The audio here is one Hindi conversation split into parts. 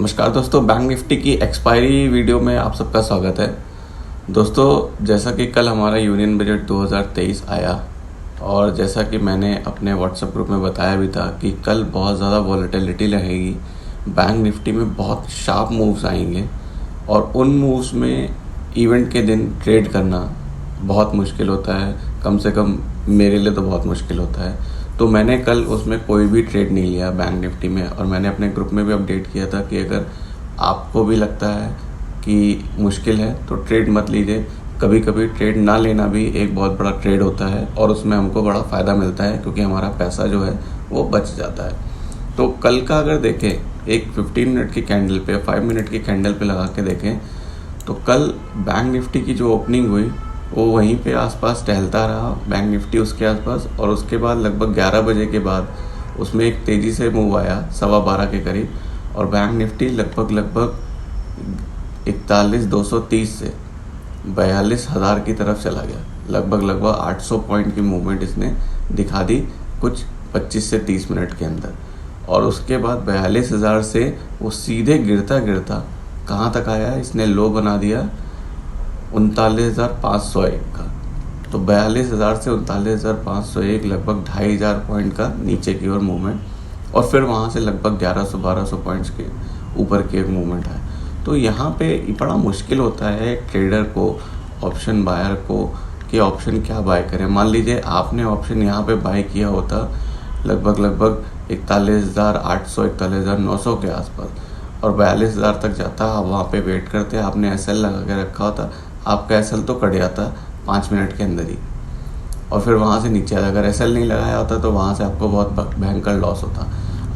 नमस्कार दोस्तों, बैंक निफ्टी की एक्सपायरी वीडियो में आप सबका स्वागत है। दोस्तों, जैसा कि कल हमारा यूनियन बजट 2023 आया और जैसा कि मैंने अपने व्हाट्सएप ग्रुप में बताया भी था कि कल बहुत ज़्यादा वॉलेटिलिटी रहेगी, बैंक निफ्टी में बहुत शार्प मूव्स आएंगे और उन मूव्स में इवेंट के दिन ट्रेड करना बहुत मुश्किल होता है। कम से कम मेरे लिए तो बहुत मुश्किल होता है। तो मैंने कल उसमें कोई भी ट्रेड नहीं लिया बैंक निफ्टी में, और मैंने अपने ग्रुप में भी अपडेट किया था कि अगर आपको भी लगता है कि मुश्किल है तो ट्रेड मत लीजिए। कभी कभी ट्रेड ना लेना भी एक बहुत बड़ा ट्रेड होता है और उसमें हमको बड़ा फ़ायदा मिलता है, क्योंकि हमारा पैसा जो है वो बच जाता है। तो कल का अगर देखें, एक 15 मिनट की कैंडल पे, 5 मिनट की कैंडल पे लगा के देखें, तो कल बैंक निफ्टी की जो ओपनिंग हुई वो वहीं पे आसपास टहलता रहा, बैंक निफ्टी उसके आसपास। और उसके बाद लगभग 11 बजे के बाद उसमें एक तेज़ी से मूव आया 12:15 के करीब, और बैंक निफ्टी लगभग 41,230 से 42,000 की तरफ चला गया। लगभग 800 पॉइंट की मूवमेंट इसने दिखा दी कुछ 25 से 30 मिनट के अंदर। और उसके बाद 42,000 से वो सीधे गिरता गिरता कहाँ तक आया, इसने लो बना दिया 39,501 का। तो 42,000 से 39,501, लगभग 2,500 पॉइंट का नीचे की ओर मूवमेंट, और फिर वहाँ से लगभग 1100-1200 पॉइंट्स के ऊपर की एक मूवमेंट है। तो यहाँ पे बड़ा मुश्किल होता है ट्रेडर को, ऑप्शन बायर को, कि ऑप्शन क्या बाय करें। मान लीजिए आपने ऑप्शन यहाँ पे बाय किया होता लगभग 41,800 41,900 के आसपास, और 42,000 तक जाता, आप वहाँ पे वेट करते, आपने एसएल लगा के रखा होता, आपका एसएल तो कट जाता 5 मिनट के अंदर ही, और फिर वहाँ से नीचे आता। अगर एसएल नहीं लगाया होता तो वहाँ से आपको बहुत भयंकर लॉस होता।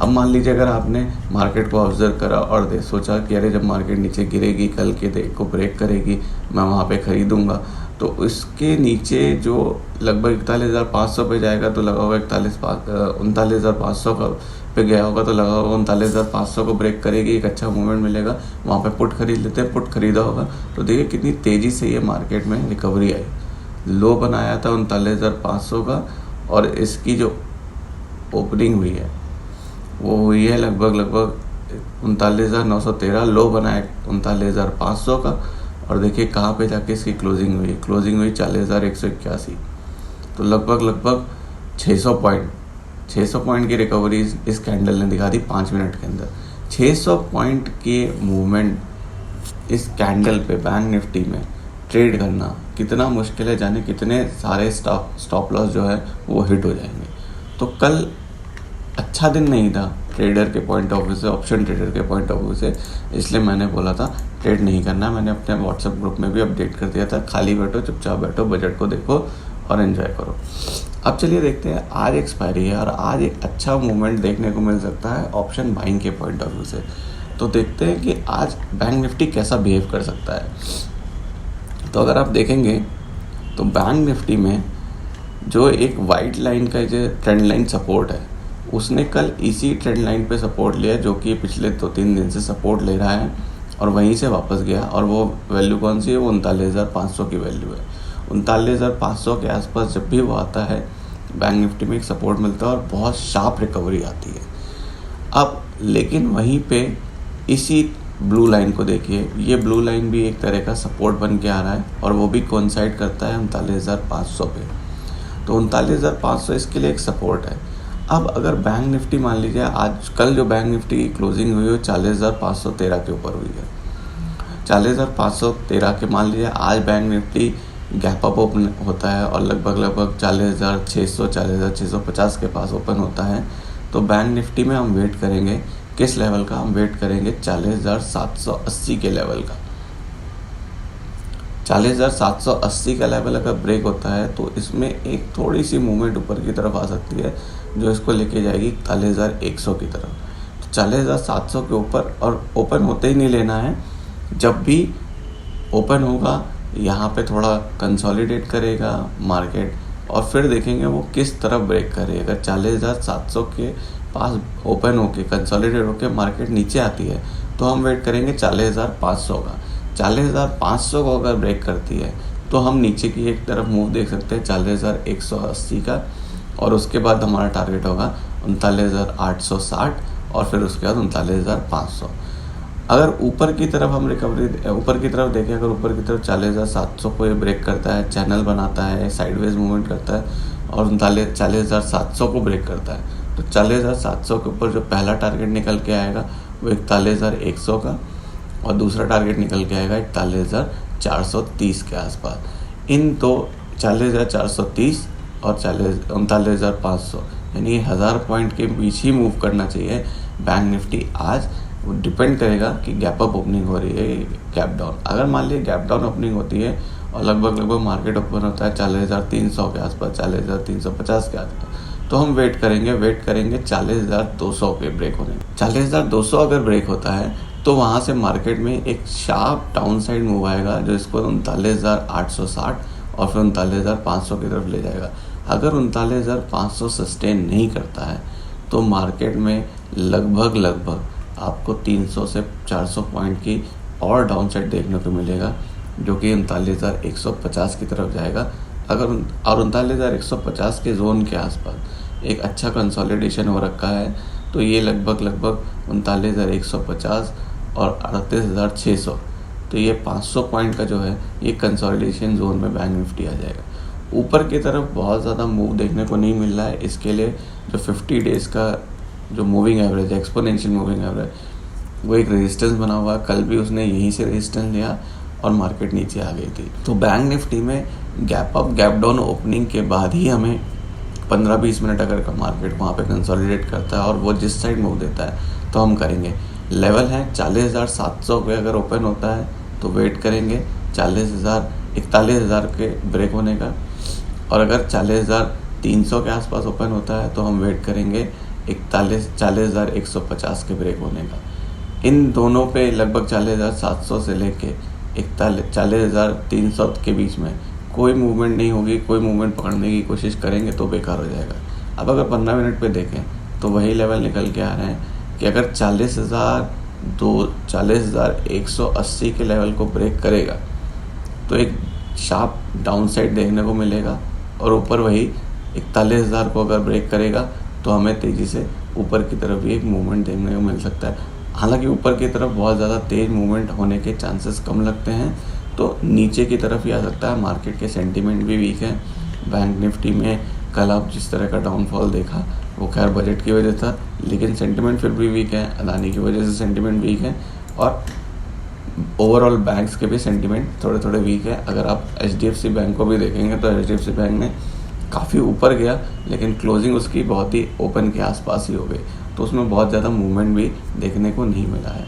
अब मान लीजिए अगर आपने मार्केट को ऑब्जर्व करा और सोचा कि अरे जब मार्केट नीचे गिरेगी, कल के डे को ब्रेक करेगी, मैं वहाँ पे ख़रीदूँगा, तो इसके नीचे जो लगभग 41,500 पे जाएगा तो लगा होगा 39,500 का पे गया होगा, तो लगा होगा 39,500 को ब्रेक करेगी, एक अच्छा मूवमेंट मिलेगा, वहाँ पे पुट खरीद लेते हैं। पुट खरीदा होगा तो देखिए कितनी तेज़ी से ये मार्केट में रिकवरी आई। लो बनाया था 39,500 का, और इसकी जो ओपनिंग हुई है वो हुई है लगभग 39,913। लो बनाया 39,500 का, और देखिए कहाँ पे जाके इसकी क्लोजिंग हुई 40,181। तो लगभग 600 पॉइंट की रिकवरी इस कैंडल ने दिखा दी 5 मिनट के अंदर। 600 पॉइंट की मूवमेंट इस कैंडल पे बैंक निफ्टी में ट्रेड करना कितना मुश्किल है, जाने कितने सारे स्टॉप लॉस जो है वो हिट हो जाएंगे। तो कल अच्छा दिन नहीं था ट्रेडर के पॉइंट ऑफ व्यू से, ऑप्शन ट्रेडर के पॉइंट ऑफ व्यू से, इसलिए मैंने बोला था ट्रेड नहीं करना। मैंने अपने व्हाट्सएप ग्रुप में भी अपडेट कर दिया था, खाली बैठो, चुपचाप बैठो, बजट को देखो और एंजॉय करो। अब चलिए देखते हैं, आज एक्सपायरी है और आज एक अच्छा मूवमेंट देखने को मिल सकता है ऑप्शन बाइंग के पॉइंट ऑफ व्यू से। तो देखते हैं कि आज बैंक निफ्टी कैसा बिहेव कर सकता है। तो अगर आप देखेंगे तो बैंक निफ्टी में जो एक वाइट लाइन का जो ट्रेंड लाइन सपोर्ट है, उसने कल इसी ट्रेंड लाइन पे सपोर्ट लिया, जो कि पिछले 2-3 दिन से सपोर्ट ले रहा है, और वहीं से वापस गया। और वो वैल्यू कौन सी है, वो 39,500 की वैल्यू है। 39,500 के आसपास जब भी वो आता है बैंक निफ्टी में एक सपोर्ट मिलता है और बहुत शार्प रिकवरी आती है। अब लेकिन वहीं पे इसी ब्लू लाइन को देखिए, ये ब्लू लाइन भी एक तरह का सपोर्ट बन के आ रहा है, और वो भी कोइंसाइड करता है 39,500 पे। तो 39,500 इसके लिए एक सपोर्ट है। अब अगर बैंक निफ्टी मान लीजिए आज कल जो बैंक निफ्टी की क्लोजिंग हुई है 40,513 के ऊपर हुई है, 40,513 के मान लीजिए आज bank Nifty gap up open होता है और लगभग 40,600 40,650 के पास ओपन होता है, तो बैंक निफ्टी में हम वेट करेंगे किस लेवल का, हम वेट करेंगे 40,780 के लेवल का। 40,780 का लेवल अगर ब्रेक होता है तो इसमें एक थोड़ी सी मूवमेंट ऊपर की तरफ आ सकती है, जो इसको लेके जाएगी 41,100 की तरफ। तो 40,700 के ऊपर, और ओपन होते ही नहीं लेना है, जब भी ओपन होगा यहाँ पे थोड़ा कंसोलिडेट करेगा मार्केट, और फिर देखेंगे वो किस तरफ ब्रेक करेगा। 40,700 के पास ओपन होके कंसोलिडेट होके मार्केट नीचे आती है तो हम वेट करेंगे 40,500 का। 40,500 को अगर ब्रेक करती है तो हम नीचे की एक तरफ मूव देख सकते हैं 40,180 का, और उसके बाद हमारा टारगेट होगा 39,860, और फिर उसके बाद 39,500। अगर ऊपर की तरफ हम रिकवरी ऊपर की तरफ देखें, अगर ऊपर की तरफ 40,700 को ये ब्रेक करता है, चैनल बनाता है, साइडवेज मूवमेंट करता है और 40,700 को ब्रेक करता है, तो 40,700 के ऊपर जो पहला टारगेट निकल के आएगा वो 41,100 का, और दूसरा टारगेट निकल के आएगा 41,430 के आसपास। इन तो 40,430 और 39,500 यानी 1000 पॉइंट के बीच ही मूव करना चाहिए बैंक निफ्टी आज। वो डिपेंड करेगा कि गैप अप ओपनिंग हो रही है, गैप डाउन। अगर मान लीजिए गैप डाउन ओपनिंग होती है और लगभग मार्केट ओपन होता है 40,300 के आसपास, 40,350 के आसपास, तो हम वेट करेंगे 40,200 के ब्रेक होने। 40,200 अगर ब्रेक होता है तो वहाँ से मार्केट में एक शार्प डाउन साइड मूव आएगा जो इसको 39,860 और फिर 39,500 की तरफ ले जाएगा। अगर 39,500 सस्टेन नहीं करता है तो मार्केट में लगभग आपको 300 से 400 पॉइंट की और डाउन साइड देखने को मिलेगा, जो कि 39,150 की तरफ जाएगा। अगर 39,150 के जोन के आसपास एक अच्छा कंसोलिडेशन हो रखा है तो ये लगभग 39,150 और 38,600, तो ये 500 पॉइंट का जो है ये कंसोलिडेशन जोन में बैंक निफ्टी आ जाएगा। ऊपर की तरफ बहुत ज़्यादा मूव देखने को नहीं मिल रहा है। इसके लिए जो 50 डेज़ का जो मूविंग एवरेज है, एक्सपोनेंशियल मूविंग एवरेज, वो एक रेजिस्टेंस बना हुआ है। कल भी उसने यहीं से रेजिस्टेंस लिया और मार्केट नीचे आ गई थी। तो बैंक निफ्टी में gap up gap down opening के बाद ही हमें 15-20 मिनट अगर का मार्केट वहाँ पे कंसोलिडेट करता है और वो जिस साइड मूव देता है तो हम करेंगे। लेवल है 40,700 पे अगर ओपन होता है तो वेट करेंगे 41,000 के ब्रेक होने का, और अगर 40,300 के आसपास ओपन होता है तो हम वेट करेंगे 40,150 के ब्रेक होने का। इन दोनों पे लगभग 40,700 से लेके 40,300 के बीच में कोई मूवमेंट नहीं होगी। कोई मूवमेंट पकड़ने की कोशिश करेंगे तो बेकार हो जाएगा। अब अगर 15 मिनट पे देखें तो वही लेवल निकल के आ रहे हैं कि अगर 40,180 के लेवल को ब्रेक करेगा तो एक शार्प डाउन साइड देखने को मिलेगा, और ऊपर वही 41,000 को अगर ब्रेक करेगा तो हमें तेज़ी से ऊपर की तरफ भी एक मूवमेंट देखने को मिल सकता है। हालांकि ऊपर की तरफ बहुत ज़्यादा तेज़ मूवमेंट होने के चांसेस कम लगते हैं, तो नीचे की तरफ ही आ सकता है। मार्केट के सेंटीमेंट भी वीक है। बैंक निफ्टी में कल आप जिस तरह का डाउनफॉल देखा वो खैर बजट की वजह था, लेकिन सेंटीमेंट फिर भी वीक है। अदानी की वजह से सेंटीमेंट वीक है और ओवरऑल बैंक्स के भी सेंटीमेंट थोड़े वीक है। अगर आप HDFC बैंक को भी देखेंगे तो HDFC बैंक ने काफ़ी ऊपर गया, लेकिन क्लोजिंग उसकी बहुत ही ओपन के आसपास ही हो गई, तो उसमें बहुत ज़्यादा मूवमेंट भी देखने को नहीं मिला है।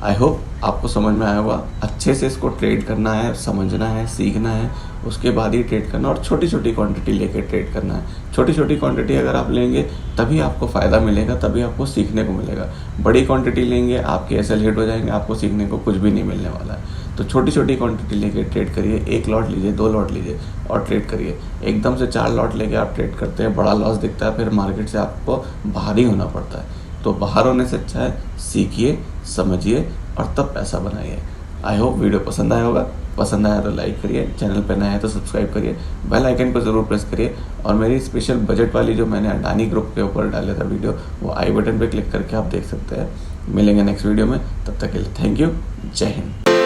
आई होप आपको समझ में आया होगा। अच्छे से इसको ट्रेड करना है, समझना है, सीखना है, उसके बाद ही ट्रेड करना, और छोटी छोटी क्वांटिटी लेके ट्रेड करना है। छोटी छोटी क्वांटिटी अगर आप लेंगे तभी आपको फ़ायदा मिलेगा, तभी आपको सीखने को मिलेगा। बड़ी क्वांटिटी लेंगे आपके SL हिट हो जाएंगे, आपको सीखने को कुछ भी नहीं मिलने वाला है। तो छोटी छोटी क्वांटिटी लेके ट्रेड करिए। 1 लॉट लीजिए, 2 लॉट लीजिए और ट्रेड करिए। एकदम से 4 लॉट लेके आप ट्रेड करते हैं, बड़ा लॉस दिखता है, फिर मार्केट से आपको बाहर ही होना पड़ता है। तो बाहर होने से अच्छा है सीखिए, समझिए और तब पैसा बनाइए। आई होप वीडियो पसंद आया होगा। पसंद आया तो लाइक करिए, चैनल पर नया है तो सब्सक्राइब करिए, बेल आइकन को ज़रूर प्रेस करिए, और मेरी स्पेशल बजट वाली जो मैंने अडानी ग्रुप के ऊपर डाला था वीडियो, वो आई बटन पे क्लिक करके आप देख सकते हैं। मिलेंगे नेक्स्ट वीडियो में, तब तक के लिए थैंक यू। जय हिंद।